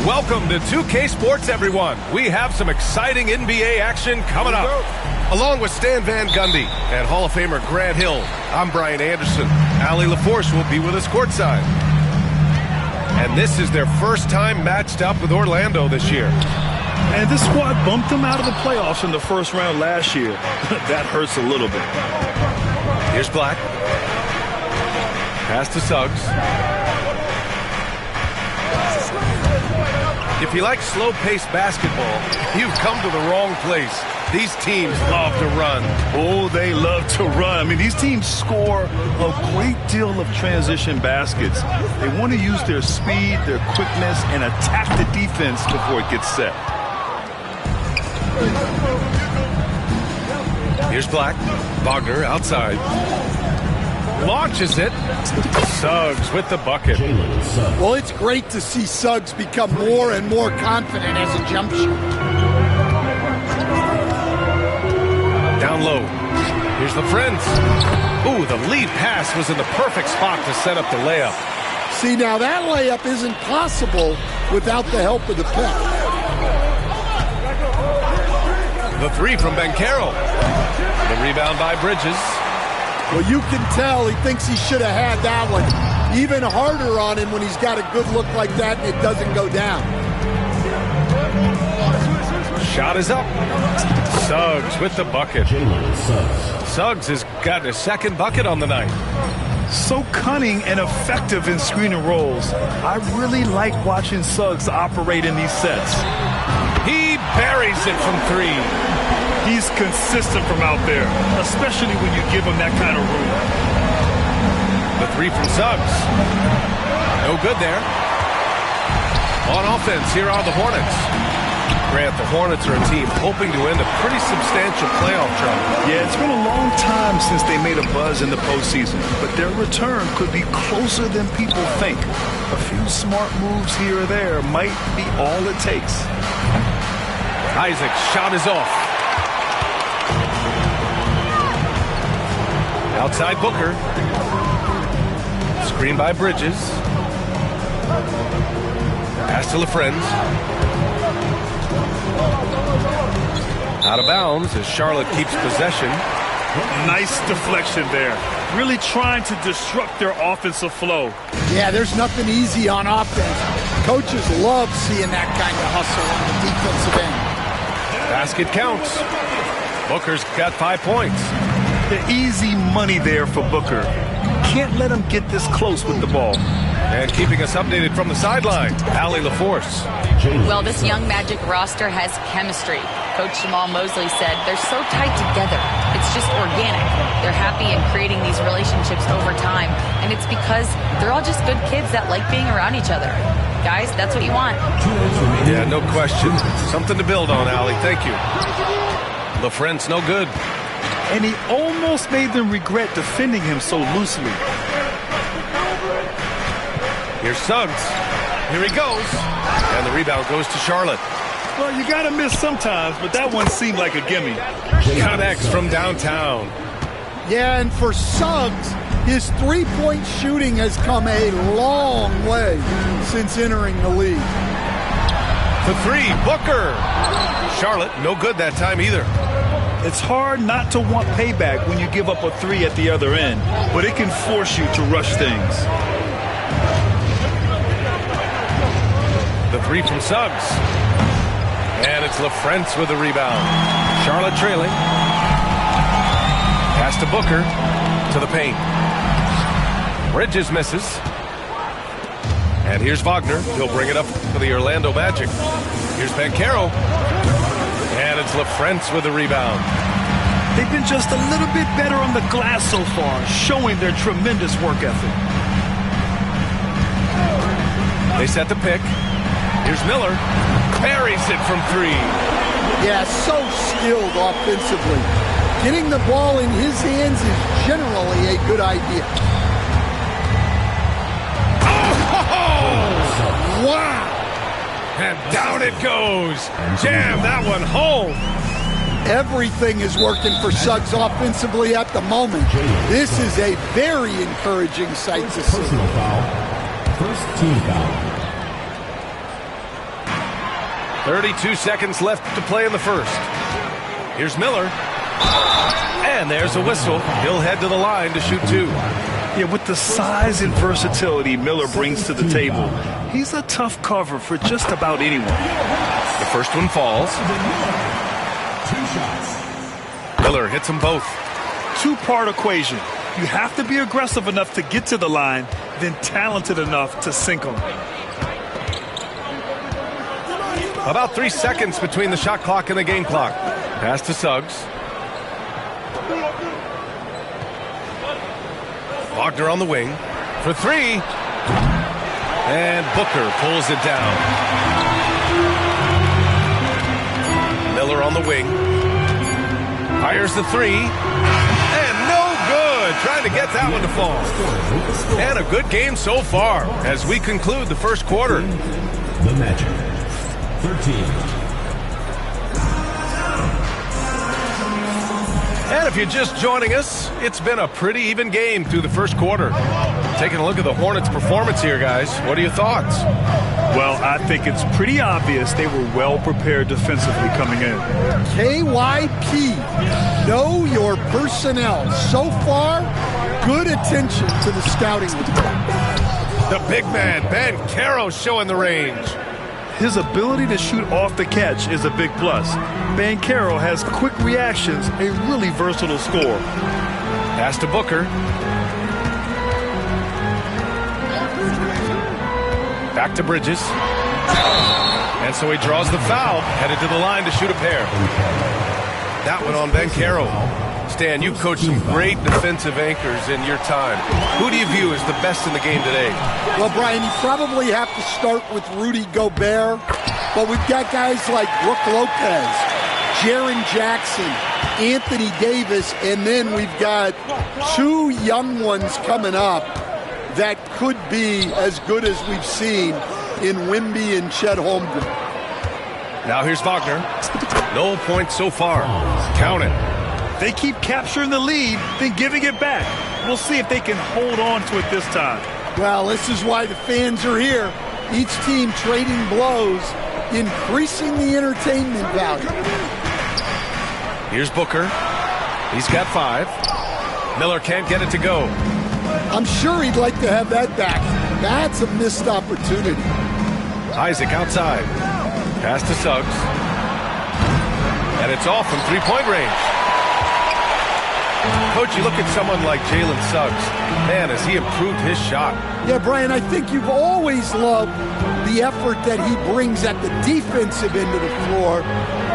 Welcome to 2K Sports, everyone. We have some exciting NBA action coming up. Along with Stan Van Gundy and Hall of Famer Grant Hill, I'm Brian Anderson. Allie LaForce will be with us courtside. And this is their first time matched up with Orlando this year. And this squad bumped them out of the playoffs in the first round last year. That hurts a little bit. Here's Black. Pass to Suggs. If you like slow-paced basketball, you've come to the wrong place. These teams love to run. Oh, they love to run. I mean, these teams score a great deal of transition baskets. They want to use their speed, their quickness, and attack the defense before it gets set. Here's Black. Wagner outside. Launches it. Suggs with the bucket. Well, it's great to see Suggs become more and more confident as a jump shooter. Down low. Here's the friends. Ooh, the lead pass was in the perfect spot to set up the layup. See, now that layup isn't possible without the help of the pick. The three from Banchero. The rebound by Bridges. Well, you can tell he thinks he should have had that one. Even harder on him when he's got a good look like that and it doesn't go down. Shot is up. Suggs with the bucket. Suggs has got a second bucket on the night. So cunning and effective in screen and rolls. I really like watching Suggs operate in these sets. He buries it from three. He's consistent from out there, especially when you give him that kind of room. The three from Suggs. No good there. On offense, here are the Hornets. Grant, the Hornets are a team hoping to end a pretty substantial playoff run. Yeah, it's been a long time since they made a buzz in the postseason, but their return could be closer than people think. A few smart moves here or there might be all it takes. Isaac's shot is off. Outside Booker. Screen by Bridges. Pass to LaFrenz. Out of bounds as Charlotte keeps possession. Nice deflection there. Really trying to disrupt their offensive flow. Yeah, there's nothing easy on offense. Coaches love seeing that kind of hustle on the defensive end. Basket counts. Booker's got 5 points. The easy money there for Booker. Can't let him get this close with the ball. And keeping us updated from the sideline, Allie LaForce. Well, this young Magic roster has chemistry. Coach Jamal Mosley said they're so tight together. It's just organic. They're happy in creating these relationships over time. And it's because they're all just good kids that like being around each other. Guys, that's what you want. Yeah, no question. Something to build on, Allie. Thank you. LaFrenz no good. And he almost made them regret defending him so loosely. Here's Suggs. Here he goes. And the rebound goes to Charlotte. Well, you got to miss sometimes, but that one seemed like a gimme. Connects from downtown. Yeah, and for Suggs, his three-point shooting has come a long way since entering the league. The three, Booker. Charlotte, no good that time either. It's hard not to want payback when you give up a three at the other end, but it can force you to rush things. The three from Suggs. And it's LaFrenz with the rebound. Charlotte trailing. Pass to Booker. To the paint. Bridges misses. And here's Wagner. He'll bring it up for the Orlando Magic. Here's Banchero. And it's LaFrenz with the rebound. They've been just a little bit better on the glass so far, showing their tremendous work ethic. They set the pick. Here's Miller. Buries it from 3. Yeah, so skilled offensively. Getting the ball in his hands is generally a good idea. Oh! Wow! And down it goes. Jam that one home. Everything is working for Suggs offensively at the moment. This is a very encouraging sight to see. Personal foul. First team foul. 32 seconds left to play in the first. Here's Miller. And there's a whistle. He'll head to the line to shoot 2. Yeah, with the size and versatility Miller brings to the table, he's a tough cover for just about anyone. The first one falls. 2 shots. Miller hits them both. Two-part equation. You have to be aggressive enough to get to the line, then talented enough to sink them. About 3 seconds between the shot clock and the game clock. Pass to Suggs. Wagner on the wing for 3. And Booker pulls it down. Miller on the wing. Fires the 3. And no good. Trying to get that one to fall. And a good game so far as we conclude the first quarter. The Magic. 13. And if you're just joining us, it's been a pretty even game through the first quarter. Taking a look at the Hornets' performance here, guys. What are your thoughts? Well, I think it's pretty obvious they were well prepared defensively coming in. KYP, know your personnel. So far, good attention to the scouting report. The big man, Banchero, showing the range. His ability to shoot off the catch is a big plus. Banchero has quick reactions, a really versatile scorer. Pass to Booker. Back to Bridges. And so he draws the foul, headed to the line to shoot a pair. That one on Banchero. Stan, you've coached some great defensive anchors in your time. Who do you view as the best in the game today? Well, Brian, you probably have to start with Rudy Gobert, but we've got guys like Brook Lopez, Jaren Jackson, Anthony Davis, and then we've got 2 young ones coming up that could be as good as we've seen in Wemby and Chet Holmgren. Now here's Wagner. No points so far. Count it. They keep capturing the lead, then giving it back. We'll see if they can hold on to it this time. Well, this is why the fans are here. Each team trading blows, increasing the entertainment value. Here's Booker. He's got 5. Miller can't get it to go. I'm sure he'd like to have that back. That's a missed opportunity. Isaac outside. Pass to Suggs. And it's off from three-point range. Coach, you look at someone like Jalen Suggs. Man, has he improved his shot. Yeah, Brian, I think you've always loved the effort that he brings at the defensive end of the floor.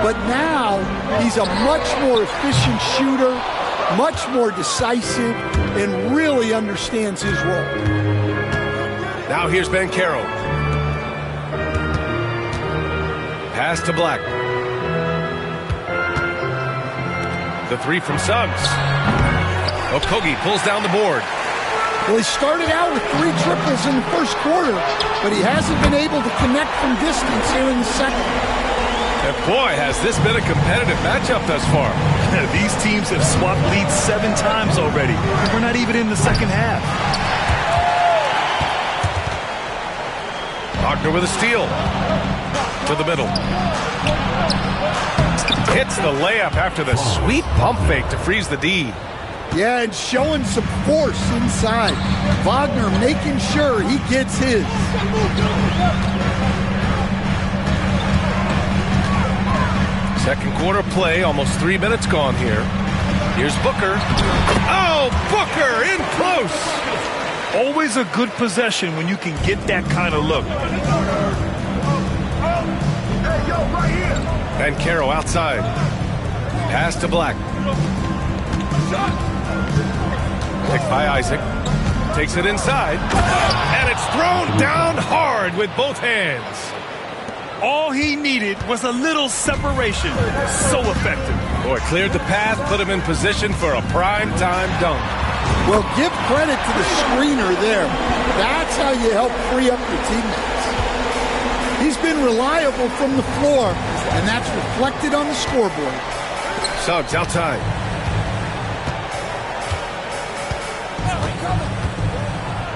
But now he's a much more efficient shooter, much more decisive, and really understands his role. Now here's Banchero. Pass to Black. The 3 from Suggs. Okogie pulls down the board. Well, he started out with 3 triples in the first quarter, but he hasn't been able to connect from distance here in the second. And boy, has this been a competitive matchup thus far. These teams have swapped leads 7 times already. We're not even in the second half. Wagner with a steal. To the middle. Hits the layup after the sweet pump fake to freeze the D. Yeah, and showing some force inside. Wagner making sure he gets his. Second quarter play, almost 3 minutes gone here. Here's Booker. Oh, Booker in close. Always a good possession when you can get that kind of look. Banchero outside. Pass to Black. Picked by Isaac. Takes it inside. And it's thrown down hard with both hands. All he needed was a little separation. So effective. Boy, cleared the path, put him in position for a prime-time dunk. Well, give credit to the screener there. That's how you help free up your teammates. He's been reliable from the floor, and that's reflected on the scoreboard. Suggs outside.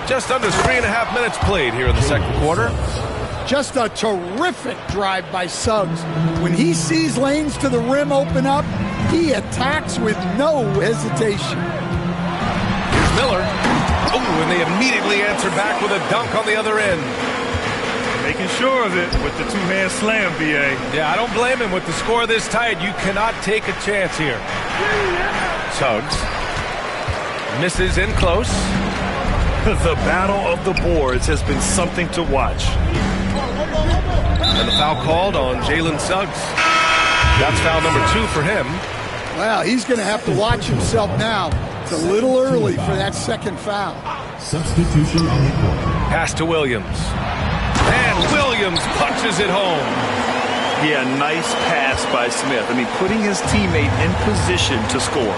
Just under 3.5 minutes played here in the second quarter. Just a terrific drive by Suggs. When he sees lanes to the rim open up, he attacks with no hesitation. Here's Miller. Oh, and they immediately answer back with a dunk on the other end. Making sure of it with the two-hand slam, B.A. Yeah, I don't blame him with the score this tight. You cannot take a chance here. Suggs misses in close. The battle of the boards has been something to watch. And the foul called on Jalen Suggs. That's foul number 2 for him. Well, he's going to have to watch himself now. It's a little early for that second foul. Substitution on the court. Pass to Williams. And Williams punches it home. Yeah, nice pass by Smith. I mean, putting his teammate in position to score.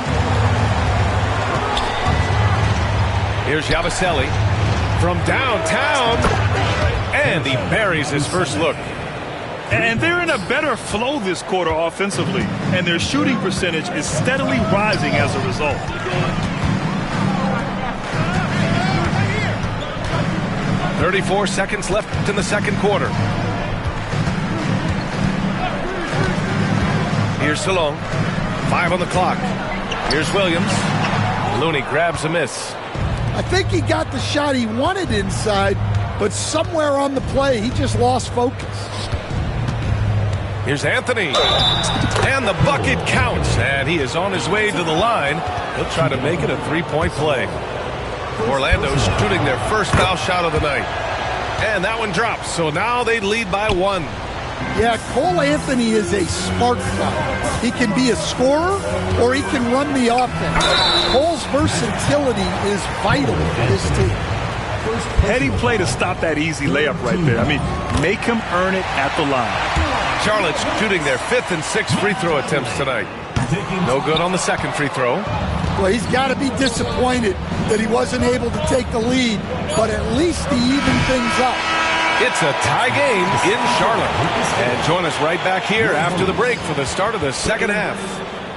Here's Yabusele from downtown. And he buries his first look. And they're in a better flow this quarter offensively. And their shooting percentage is steadily rising as a result. .34 seconds left in the second quarter. Here's Salon. 5 on the clock. Here's Williams. Looney grabs a miss. I think he got the shot he wanted inside, but somewhere on the play, he just lost focus. Here's Anthony. And the bucket counts. And he is on his way to the line. He'll try to make it a three-point play. Orlando shooting their first foul shot of the night. And that one drops. So now they lead by 1. Yeah, Cole Anthony is a smart guy. He can be a scorer or he can run the offense. Cole's versatility is vital to his team. Heady play to stop that easy layup right there. I mean, make him earn it at the line. Charlotte shooting their 5th and 6th free throw attempts tonight. No good on the second free throw. Well, he's got to be disappointed that he wasn't able to take the lead, but at least he evened things up. It's a tie game in Charlotte. And join us right back here after the break for the start of the second half.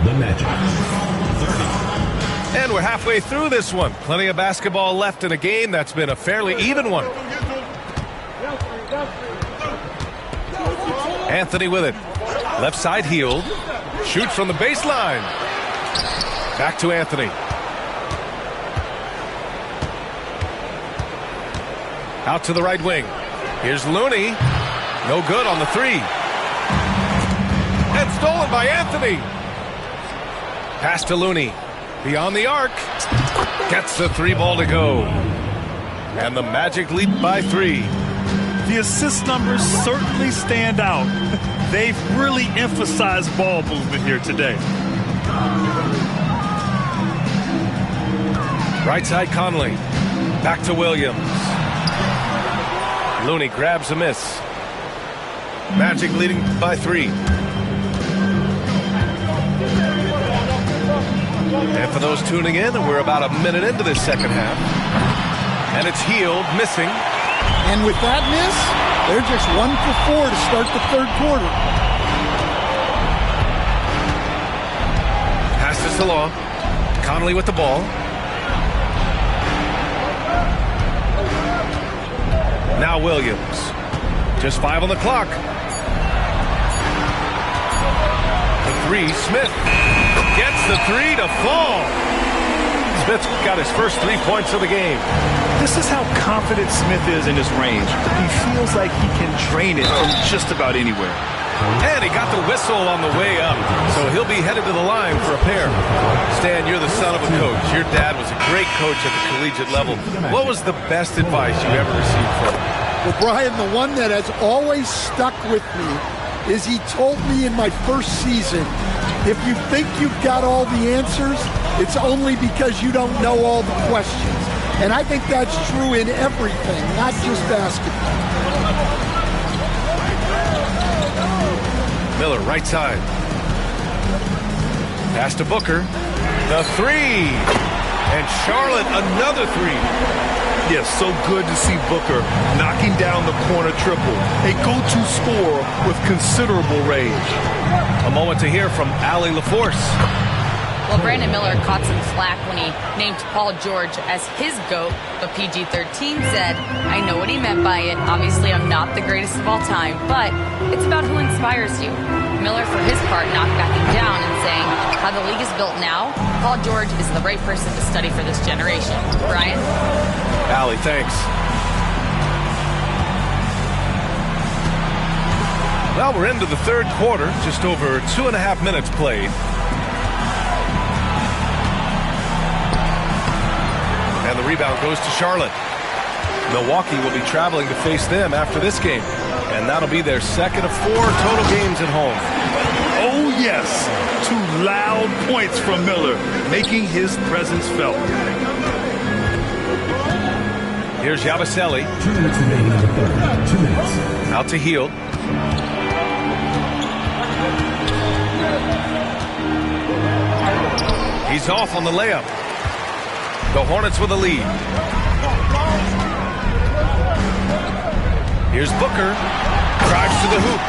The Magic. 30. And we're halfway through this one. Plenty of basketball left in a game that's been a fairly even one. Anthony with it. Left side healed. Shoots from the baseline. Back to Anthony. Out to the right wing. Here's Looney. No good on the 3. And stolen by Anthony. Pass to Looney. Beyond the arc. Gets the 3 ball to go. And the Magic lead by 3. The assist numbers certainly stand out. They've really emphasized ball movement here today. Right side Conley. Back to Williams. Looney grabs a miss. Magic leading by 3. And for those tuning in, we're about a minute into this second half. And it's healed, missing. And with that miss, they're just 1 for 4 to start the third quarter. Pass to Salon. Conley with the ball. Now Williams. Just 5 on the clock. The 3, Smith. Gets the 3 to fall. Smith's got his first 3 points of the game. This is how confident Smith is in his range. He feels like he can drain it from just about anywhere. And he got the whistle on the way up, so he'll be headed to the line for a pair. Stan, you're the son of a coach. Your dad was a great coach at the collegiate level. What was the best advice you ever received from him? Well, Brian, the one that has always stuck with me is he told me in my first season, if you think you've got all the answers, it's only because you don't know all the questions. And I think that's true in everything, not just basketball. Miller, right side. Pass to Booker. The three. And Charlotte, another three. Yes, so good to see Booker knocking down the corner triple. A go-to scorer with considerable range. A moment to hear from Allie LaForce. Well, Brandon Miller caught some slack when he named Paul George as his GOAT, but PG-13 said, I know what he meant by it. Obviously, I'm not the greatest of all time, but it's about who inspires you. Miller, for his part, not backing down and saying, how the league is built now, Paul George is the right person to study for this generation. Brian? Allie, thanks. Well, we're into the third quarter, just over 2.5 minutes played. And the rebound goes to Charlotte. Milwaukee will be traveling to face them after this game. And that'll be their second of 4 total games at home. Oh, yes. 2 loud points from Miller, making his presence felt. Here's Yabusele. 2 minutes remaining in the third. 2 minutes. Out to Hield. He's off on the layup. The Hornets with a lead. Here's Booker. Drives to the hoop.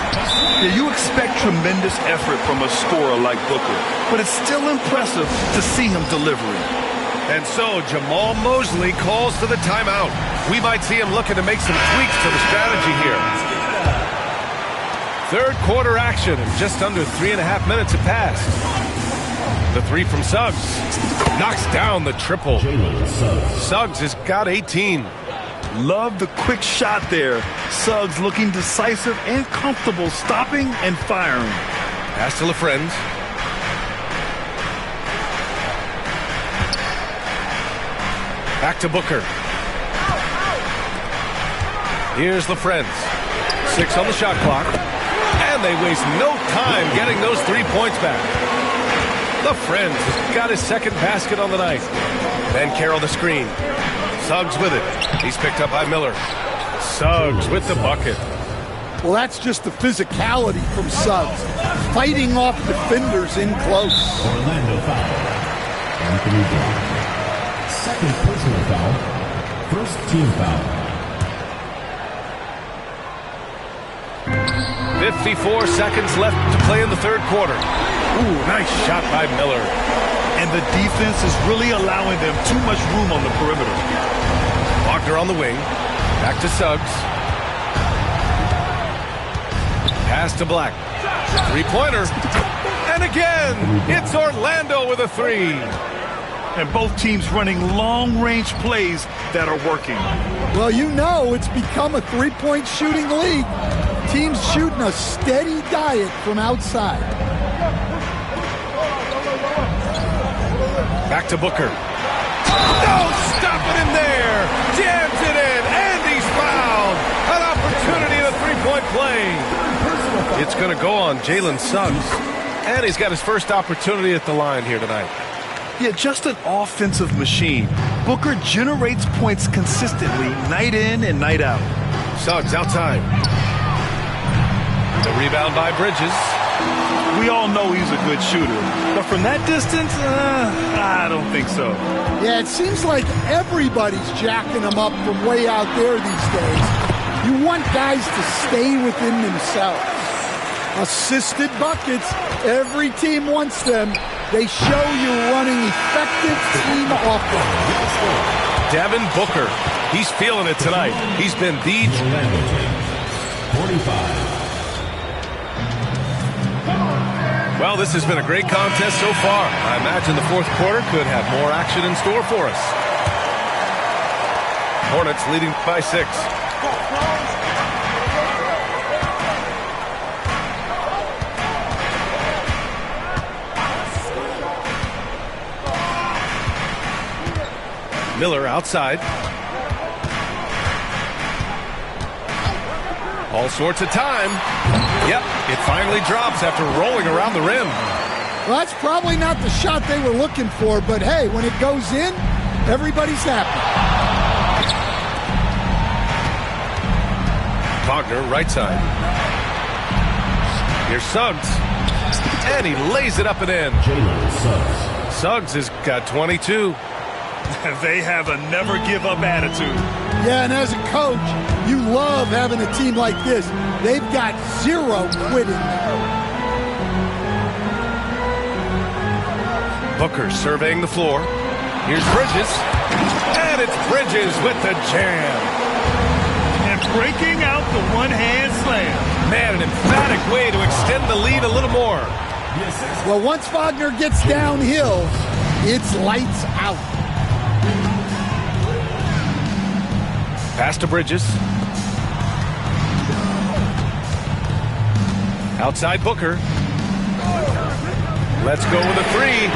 Yeah, you expect tremendous effort from a scorer like Booker, but it's still impressive to see him delivering. And so Jamal Mosley calls to the timeout. We might see him looking to make some tweaks to the strategy here. Third quarter action, and just under 3.5 minutes have passed. The three from Suggs. Knocks down the triple. Suggs has got 18. Love the quick shot there. Suggs looking decisive and comfortable, stopping and firing. Pass to LaFrentz. Back to Booker. Here's LaFrentz. 6 on the shot clock. And they waste no time getting those 3 points back. LaFrentz has got his second basket on the night. Then Carroll the screen. Suggs with it. He's picked up by Miller. Suggs with the bucket. Well, that's just the physicality from Suggs. Fighting off defenders in close. Orlando foul. Anthony Brown. Second personal foul. First team foul. 54 seconds left to play in the third quarter. Ooh, nice shot by Miller. And the defense is really allowing them too much room on the perimeter. Wagner on the wing. Back to Suggs. Pass to Black. Three-pointer. And again, it's Orlando with a three. And both teams running long-range plays that are working. Well, you know it's become a three-point shooting league. Teams shooting a steady diet from outside. Back to Booker. No, stopping him there. Jams it in, and he's fouled. An opportunity in a three-point play. It's going to go on Jalen Suggs. And he's got his first opportunity at the line here tonight. Yeah, just an offensive machine. Booker generates points consistently, night in and night out. Suggs outside. The rebound by Bridges. We all know he's a good shooter, but from that distance, I don't think so. Yeah, it seems like everybody's jacking him up from way out there these days. You want guys to stay within themselves. Assisted buckets, every team wants them. They show you running effective team offense. Devin Booker, he's feeling it tonight. He's been the 45. Well, this has been a great contest so far. I imagine the fourth quarter could have more action in store for us. Hornets leading by 6. Miller outside. All sorts of time. Yep, it finally drops after rolling around the rim. Well, that's probably not the shot they were looking for, but hey, when it goes in, everybody's happy. Wagner, right side. Here's Suggs. And he lays it up and in. Jalen Suggs. Suggs has got 22. They have a never-give-up attitude. Yeah, and as a coach, you love having a team like this. They've got zero quitting. Booker surveying the floor. Here's Bridges. And it's Bridges with the jam. And breaking out the one-hand slam. Man, an emphatic way to extend the lead a little more. Well, once Wagner gets downhill, it's lights out. Pass to Bridges. Outside Booker. Let's go with a three.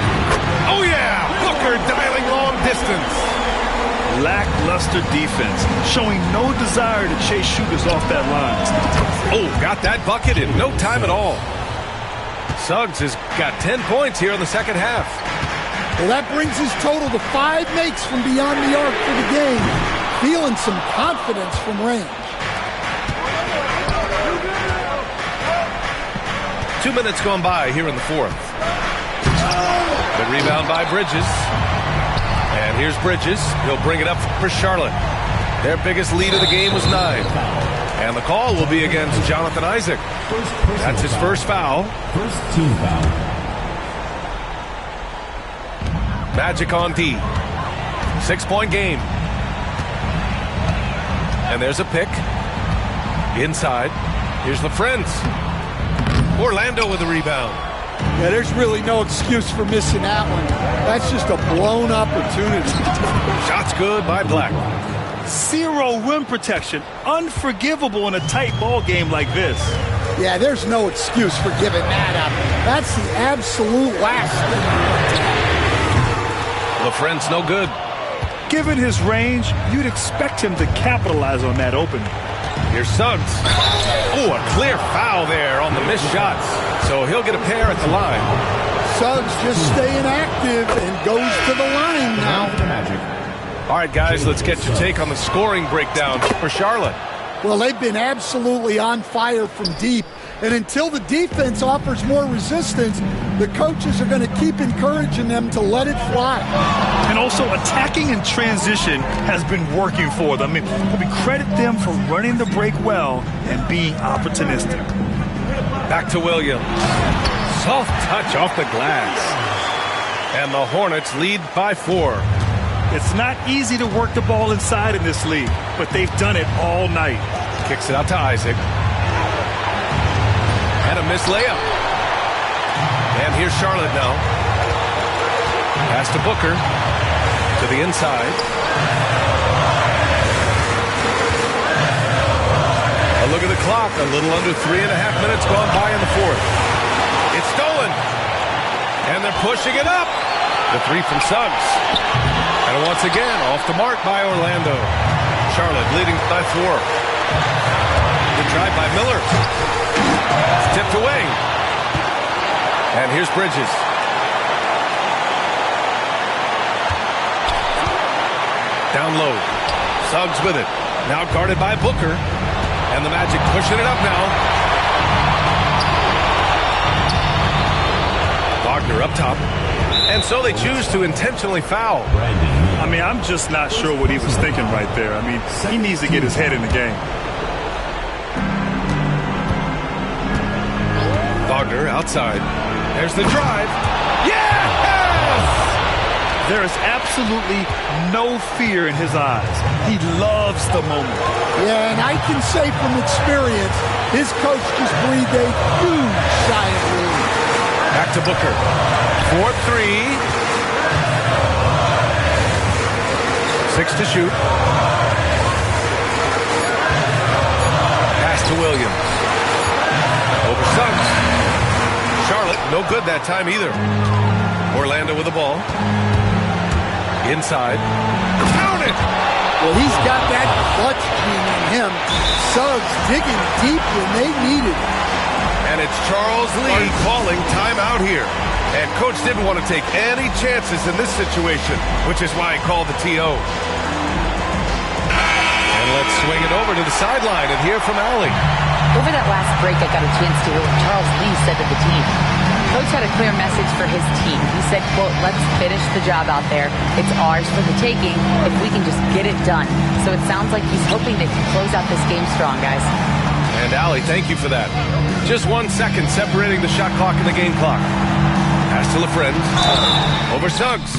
Oh, yeah! Booker dialing long distance. Lackluster defense, showing no desire to chase shooters off that line. Oh, got that bucket in no time at all. Suggs has got 10 points here in the second half. Well, that brings his total to 5 makes from beyond the arc for the game. Feeling some confidence from range. 2 minutes gone by here in the fourth. The rebound by Bridges. And here's Bridges. He'll bring it up for Charlotte. Their biggest lead of the game was 9. And the call will be against Jonathan Isaac. That's his first foul. First team foul. Magic on D. 6-point game. And there's a pick. Inside. Here's the Friends. Orlando with the rebound. Yeah, there's really no excuse for missing that one. That's just a blown opportunity. Shots good by Black. Zero rim protection. Unforgivable in a tight ball game like this. Yeah, there's no excuse for giving that up. That's the absolute last thing. The Friends no good. Given his range, you'd expect him to capitalize on that opening. Here's Suggs. Oh, a clear foul there on the missed shots. So he'll get a pair at the line. Suggs just staying active and goes to the line now. All right, guys, let's get your take on the scoring breakdown for Charlotte. Well, they've been absolutely on fire from deep. And until the defense offers more resistance, the coaches are going to keep encouraging them to let it fly. And also, attacking in transition has been working for them. I mean, we credit them for running the break well and being opportunistic. Back to Williams. Soft touch off the glass. And the Hornets lead by 4. It's not easy to work the ball inside in this league, but they've done it all night. Kicks it out to Isaac. And a missed layup. And here's Charlotte now. Pass to Booker. To the inside. A look at the clock. A little under 3.5 minutes gone by in the fourth. It's stolen. And they're pushing it up. The three from Suggs. And once again, off the mark by Orlando. Charlotte leading by 4. Good drive by Miller. Tipped away. And here's Bridges. Down low. Suggs with it. Now guarded by Booker. And the Magic pushing it up now. Wagner up top. And so they choose to intentionally foul. I mean, I'm just not sure what he was thinking right there. I mean, he needs to get his head in the game. Wagner outside. There's the drive. Yes! There is absolutely no fear in his eyes. He loves the moment. Yeah, and I can say from experience, his coach just breathed a huge sigh of relief. Back to Booker. 4-3. 6 to shoot. Pass to Williams. Over Suggs. Charlotte, no good that time either. Orlando with the ball. Inside. Count it! Well, he's got that clutch gene in him. Suggs digging deep when they needed it. And it's Charles Lee calling timeout here. And Coach didn't want to take any chances in this situation, which is why he called the TO. And let's swing it over to the sideline and hear from Allie. Over that last break, I got a chance to hear what Charles Lee said to the team. Coach had a clear message for his team. He said, quote, let's finish the job out there. It's ours for the taking if we can just get it done. So it sounds like he's hoping to close out this game strong, guys. And Allie, thank you for that. Just 1 second separating the shot clock and the game clock. Pass to LaFrance. Over Suggs.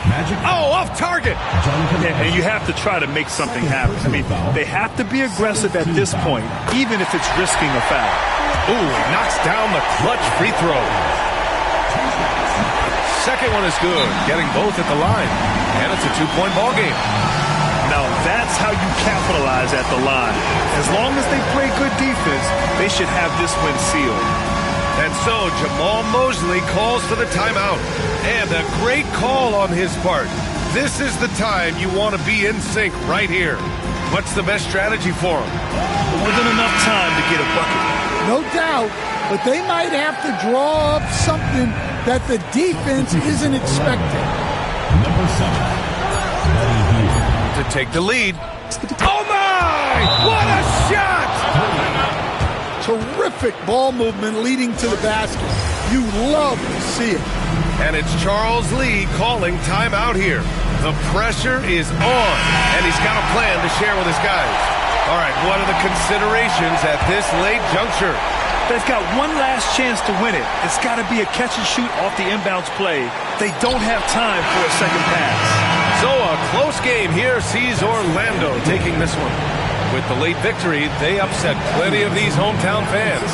Magic. Oh, off target. And you have to try to make something happen. I mean, they have to be aggressive at this point, even if it's risking a foul. Ooh, knocks down the clutch free throw. Second one is good, getting both at the line. And it's a 2-point ball game. Now, that's how you capitalize at the line. As long as they play good defense, they should have this win sealed. And so Jamal Mosley calls for the timeout. And a great call on his part. This is the time you want to be in sync right here. What's the best strategy for him? There wasn't enough time to get a bucket. No doubt, but they might have to draw up something that the defense isn't expecting. Number 7. Buddy Hield. To take the lead. Oh my! What a shot! Terrific ball movement leading to the basket. You love to see it. And it's Charles Lee calling timeout here. The pressure is on, and he's got a plan to share with his guys. All right, what are the considerations at this late juncture? They've got one last chance to win it. It's got to be a catch and shoot off the inbounds play. They don't have time for a second pass. So a close game here sees Orlando taking this one. With the late victory, they upset plenty of these hometown fans.